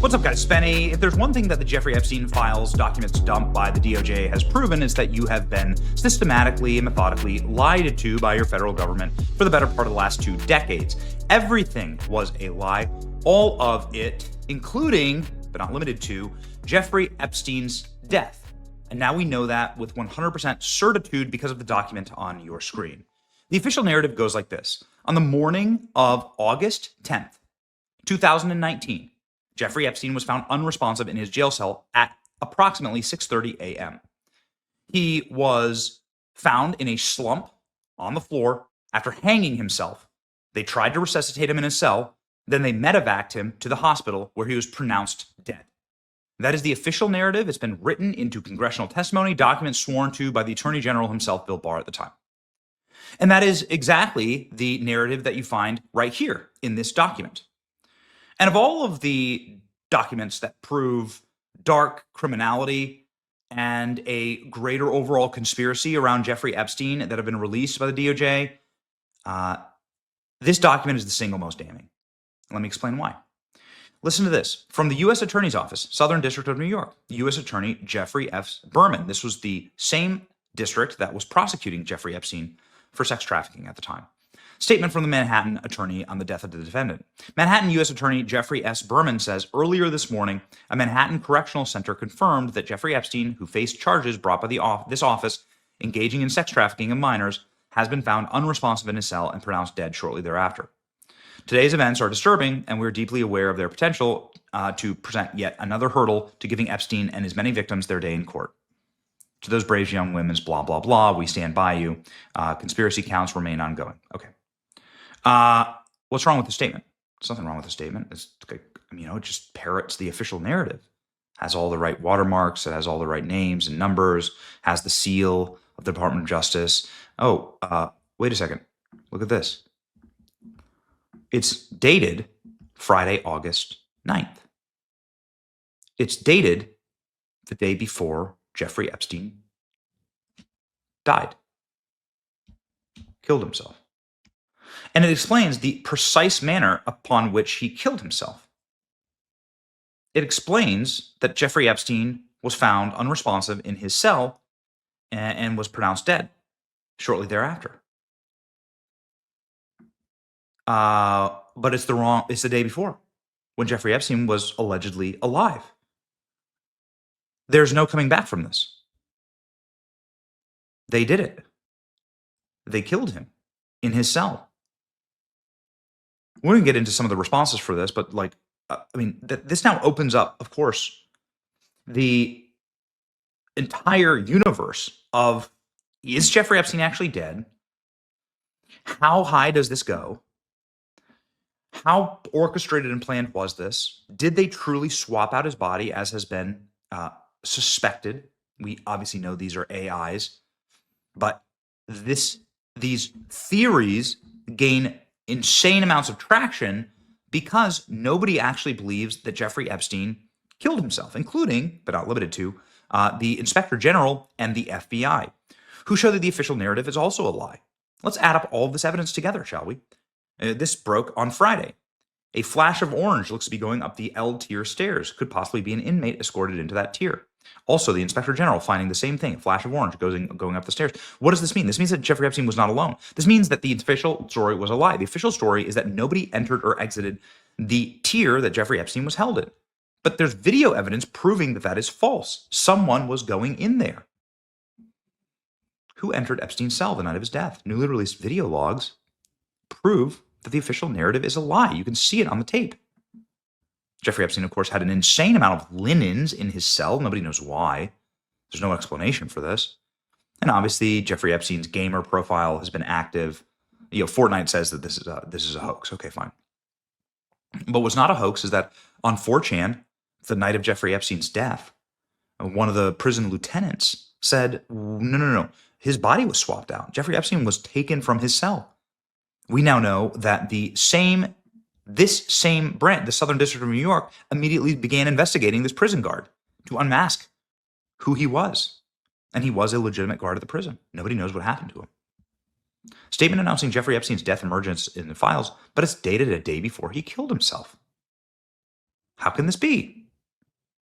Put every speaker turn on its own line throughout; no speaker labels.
What's up, guys? Spenny. If there's one thing that the Jeffrey Epstein files documents dumped by the DOJ has proven, is that you have been systematically and methodically lied to by your federal government for the better part of the last 2 decades. Everything was a lie, all of it, including, but not limited to, Jeffrey Epstein's death. And now we know that with 100% certitude because of the document on your screen. The official narrative goes like this. On the morning of August 10th, 2019, Jeffrey Epstein was found unresponsive in his jail cell at approximately 6:30 a.m. He was found in a slump on the floor after hanging himself. They tried to resuscitate him in his cell. Then they medevaced him to the hospital where he was pronounced dead. That is the official narrative. It's been written into congressional testimony, documents sworn to by the Attorney General himself, Bill Barr, at the time. And that is exactly the narrative that you find right here in this document. And of all of the documents that prove dark criminality and a greater overall conspiracy around Jeffrey Epstein that have been released by the DOJ, this document is the single most damning. Let me explain why. Listen to this. From the U.S. Attorney's Office, Southern District of New York, U.S. Attorney Jeffrey F. Berman. This was the same district that was prosecuting Jeffrey Epstein for sex trafficking at the time. Statement from the Manhattan attorney on the death of the defendant. Manhattan U.S. Attorney Jeffrey S. Berman says, earlier this morning, a Manhattan Correctional Center confirmed that Jeffrey Epstein, who faced charges brought by this office engaging in sex trafficking of minors, has been found unresponsive in his cell and pronounced dead shortly thereafter. Today's events are disturbing, and we're deeply aware of their potential to present yet another hurdle to giving Epstein and his many victims their day in court. To those brave young women's blah, blah, blah, we stand by you. Conspiracy counts remain ongoing. Okay. What's wrong with the statement? There's nothing wrong with the statement. It's, it just parrots the official narrative. Has all the right watermarks. It has all the right names and numbers. Has the seal of the Department of Justice. Wait a second. Look at this. It's dated Friday, August 9th. It's dated the day before Jeffrey Epstein died, killed himself. And it explains the precise manner upon which he killed himself. It explains that Jeffrey Epstein was found unresponsive in his cell and was pronounced dead shortly thereafter. But it's the day before, when Jeffrey Epstein was allegedly alive. There's no coming back from this. They did it. They killed him in his cell. We're going to get into some of the responses for this, but this now opens up, of course, the entire universe of, is Jeffrey Epstein actually dead? How high does this go? How orchestrated and planned was this? Did they truly swap out his body, as has been suspected? We obviously know these are AIs, but these theories gain insane amounts of traction because nobody actually believes that Jeffrey Epstein killed himself, including, but not limited to, the Inspector General and the FBI, who show that the official narrative is also a lie. Let's add up all of this evidence together, shall we? This broke on Friday. A flash of orange looks to be going up the L tier stairs. Could possibly be an inmate escorted into that tier. Also, the Inspector General finding the same thing, a flash of orange going up the stairs. What does this mean? This means that Jeffrey Epstein was not alone. This means that the official story was a lie. The official story is that nobody entered or exited the tier that Jeffrey Epstein was held in. But there's video evidence proving that that is false. Someone was going in there. Who entered Epstein's cell the night of his death? Newly released video logs prove that the official narrative is a lie. You can see it on the tape. Jeffrey Epstein, of course, had an insane amount of linens in his cell. Nobody knows why. There's no explanation for this. And obviously, Jeffrey Epstein's gamer profile has been active. Fortnite says that this is a hoax. Okay, fine. But what's not a hoax is that on 4chan, the night of Jeffrey Epstein's death, one of the prison lieutenants said, no. His body was swapped out. Jeffrey Epstein was taken from his cell. We now know that this same branch, the Southern District of New York, immediately began investigating this prison guard to unmask who he was. And he was a legitimate guard of the prison. Nobody knows what happened to him. Statement announcing Jeffrey Epstein's death emergence in the files, but it's dated a day before he killed himself. How can this be?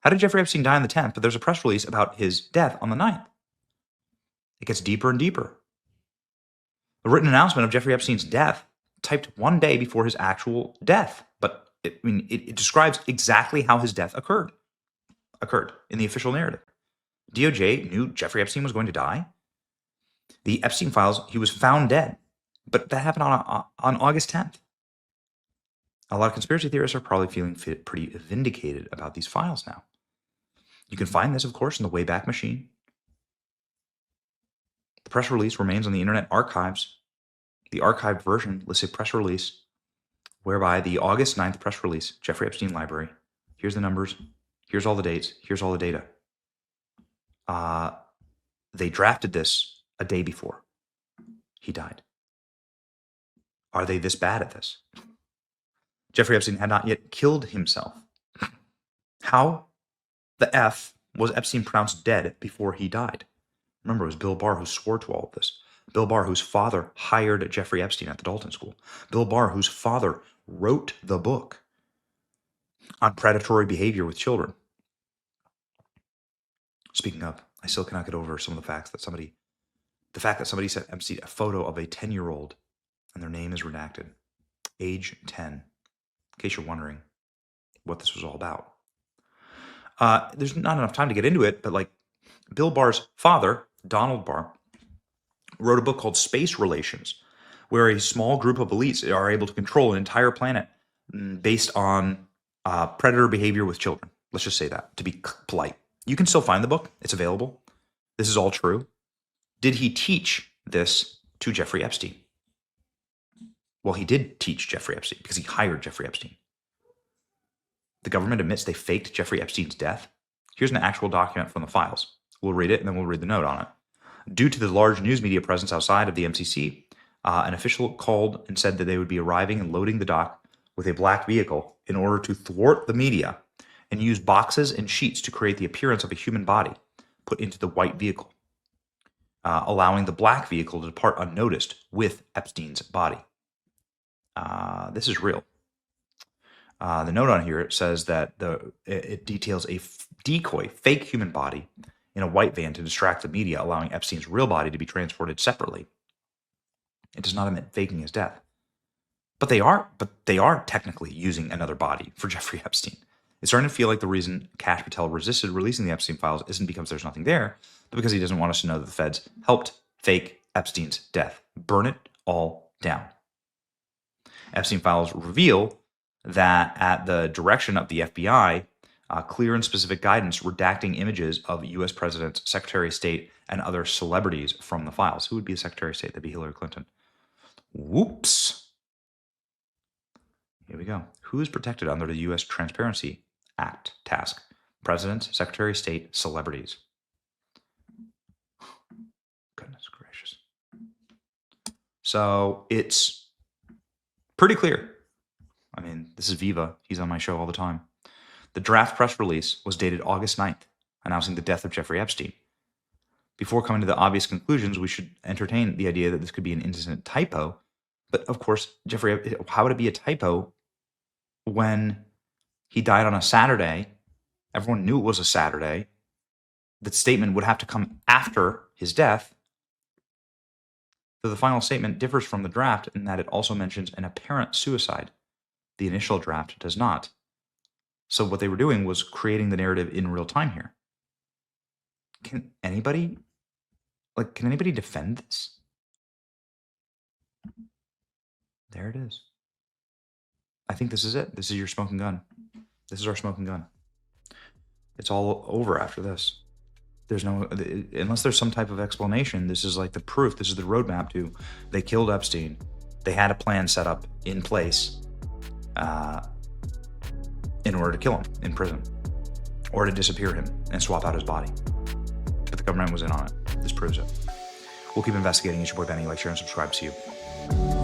How did Jeffrey Epstein die on the 10th, but there's a press release about his death on the 9th? It gets deeper and deeper. The written announcement of Jeffrey Epstein's death typed one day before his actual death, but it describes exactly how his death occurred in the official narrative. DOJ knew Jeffrey Epstein was going to die. The Epstein files, he was found dead, but that happened on August 10th. A lot of conspiracy theorists are probably feeling pretty vindicated about these files now. You can find this, of course, in the Wayback Machine. The press release remains on the Internet Archives. The archived version lists a press release whereby the August 9th press release, Jeffrey Epstein Library. Here's the numbers. Here's all the dates. Here's all the data. They drafted this a day before he died. Are they this bad at this? Jeffrey Epstein had not yet killed himself. How the F was Epstein pronounced dead before he died? Remember, it was Bill Barr who swore to all of this. Bill Barr, whose father hired Jeffrey Epstein at the Dalton School. Bill Barr, whose father wrote the book on predatory behavior with children. Speaking of, I still cannot get over some of the fact that somebody sent Epstein a photo of a 10-year-old and their name is redacted. Age 10. In case you're wondering what this was all about. There's not enough time to get into it, but like Bill Barr's father, Donald Barr, wrote a book called Space Relations, where a small group of elites are able to control an entire planet based on predator behavior with children. Let's just say that, to be polite. You can still find the book. It's available. This is all true. Did he teach this to Jeffrey Epstein? Well, he did teach Jeffrey Epstein because he hired Jeffrey Epstein. The government admits they faked Jeffrey Epstein's death. Here's an actual document from the files. We'll read it and then we'll read the note on it. Due to the large news media presence outside of the MCC, an official called and said that they would be arriving and loading the dock with a black vehicle in order to thwart the media and use boxes and sheets to create the appearance of a human body put into the white vehicle, allowing the black vehicle to depart unnoticed with Epstein's body. This is real. The note on here says that it details a decoy, fake human body in a white van to distract the media, allowing Epstein's real body to be transported separately. It does not admit faking his death. But they are technically using another body for Jeffrey Epstein. It's starting to feel like the reason Kash Patel resisted releasing the Epstein files isn't because there's nothing there, but because he doesn't want us to know that the feds helped fake Epstein's death. Burn it all down. Epstein files reveal that at the direction of the FBI, clear and specific guidance redacting images of U.S. Presidents, Secretary of State, and other celebrities from the files. Who would be the Secretary of State? That'd be Hillary Clinton. Whoops. Here we go. Who is protected under the U.S. Transparency Act task? Presidents, Secretary of State, celebrities. Goodness gracious. So it's pretty clear. I mean, this is Viva. He's on my show all the time. The draft press release was dated August 9th, announcing the death of Jeffrey Epstein. Before coming to the obvious conclusions, we should entertain the idea that this could be an innocent typo. But of course, how would it be a typo when he died on a Saturday? Everyone knew it was a Saturday. The statement would have to come after his death. So the final statement differs from the draft in that it also mentions an apparent suicide. The initial draft does not. So what they were doing was creating the narrative in real time here. Can anybody defend this? There it is. I think this is it. This is your smoking gun. This is our smoking gun. It's all over after this. Unless there's some type of explanation, this is like the proof. This is the roadmap to they killed Epstein. They had a plan set up in place in order to kill him in prison or to disappear him and swap out his body. But the government was in on it. This proves it. We'll keep investigating. It's your boy Benny. Like, share, and subscribe. See you.